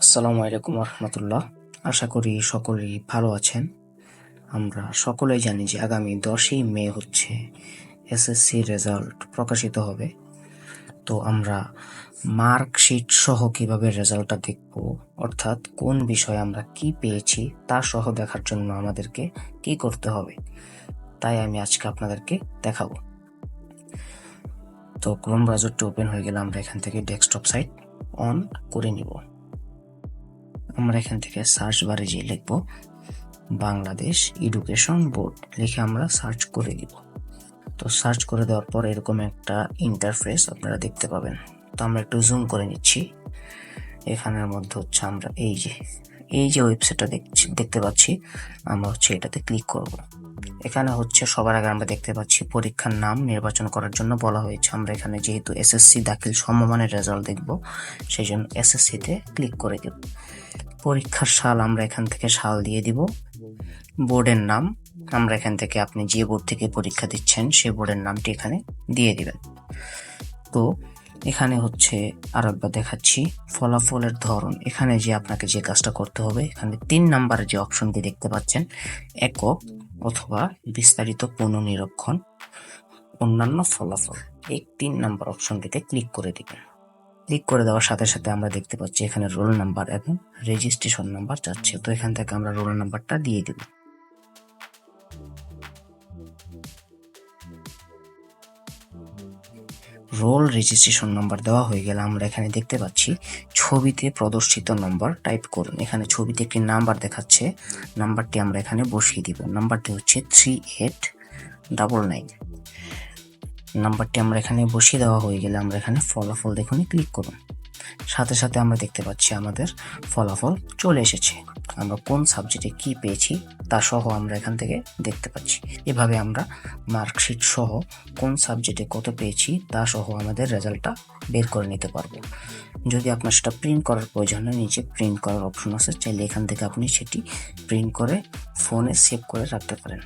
আসসালামু আলাইকুম রহমতুল্লাহ। আশা করি সকলেই ভালো আছেন। আমরা সকলেই জানি যে আগামী 10ই মে হচ্ছে এসএসসি রেজাল্ট প্রকাশিত হবে। তো আমরা মার্কশিট সহ কিভাবে রেজাল্টটা দেখব, অর্থাৎ কোন বিষয়ে আমরা কি পেয়েছি তা সহ দেখার জন্য আমাদেরকে কি করতে হবে, তাই আমি আজকে আপনাদেরকে দেখাবো। তো ক্রোম ব্রাউজারটি ওপেন হয়ে গেলে আমরা এখান থেকে ডেস্কটপ সাইট অন করে নিব। আমরা এখান থেকে সার্চ বারে যে লিখব বাংলাদেশ এডুকেশন বোর্ড লিখে আমরা সার্চ করে দিব। তো সার্চ করে দেওয়ার পর এরকম একটা ইন্টারফেস আপনারা দেখতে পাবেন। তো আমরা একটু জুম করে নিচ্ছি। এখানের মধ্যে হচ্ছে আমরা এই যে ওয়েবসাইটটা দেখতে পাচ্ছি, আমরা হচ্ছে এটাতে ক্লিক করব। এখানে হচ্ছে সবার আগে আমরা দেখতে পাচ্ছি পরীক্ষার নাম নির্বাচন করার জন্য বলা হয়েছে। আমরা এখানে যেহেতু এসএসসি দাখিল সমমানের রেজাল্ট দেখব, সেই জন্য এসএসসিতে ক্লিক করে দেব। পরীক্ষার সাল আমরা এখান থেকে সাল দিয়ে দিব। বোর্ডের নাম আমরা এখান থেকে আপনি যে বোর্ড থেকে পরীক্ষা দিচ্ছেন সেই বোর্ডের নামটি এখানে দিয়ে দিবেন। তো এখানে হচ্ছে আরেকবার দেখাচ্ছি ফলাফলের ধরন। এখানে যে আপনাকে যে কাজটা করতে হবে, এখানে 3 নাম্বারের যে অপশনটি দেখতে পাচ্ছেন, একক অথবা বিস্তারিত পুনর্নিরীক্ষণ অন্যান্য ফলাফল, এই 3 নাম্বার অপশনটিতে ক্লিক করে দিবেন। ক্লিক করে দেওয়ার সাথে সাথে আমরা দেখতে পাচ্ছি এখানে রোল নাম্বার এবং রেজিস্ট্রেশন নাম্বার যাচ্ছে। তো এখান থেকে আমরা রোল নাম্বারটা দিয়ে দেব। রোল রেজিস্ট্রেশন নাম্বার দেওয়া হয়ে গেলে আমরা এখানে দেখতে পাচ্ছি ছবিতে প্রদর্শিত নম্বর টাইপ করুন। এখানে ছবিতে একটি নাম্বার দেখাচ্ছে, নাম্বারটি আমরা এখানে বসিয়ে দিব। নাম্বারটি হচ্ছে 3899। নাম্বারটি আমরা এখানে বসিয়ে দেওয়া হয়ে গেলে আমরা এখানে ফলাফল দেখুন ক্লিক করুন। সাথে সাথে আমরা দেখতে পাচ্ছি আমাদের ফলাফল চলে এসেছে। আমরা কোন সাবজেক্টে কি পেয়েছি তা সহ আমরা এখান থেকে দেখতে পাচ্ছি। এভাবে আমরা মার্কশিট সহ কোন সাবজেক্টে কত পেয়েছি তা সহ আমাদের রেজাল্টটা বের করে নিতে পারবো। যদি আপনার সেটা প্রিন্ট করার প্রয়োজন হয়, নিচে প্রিন্ট করার অপশন আছে, চাইলে এখান থেকে আপনি সেটি প্রিন্ট করে ফোনে সেভ করে রাখতে পারেন।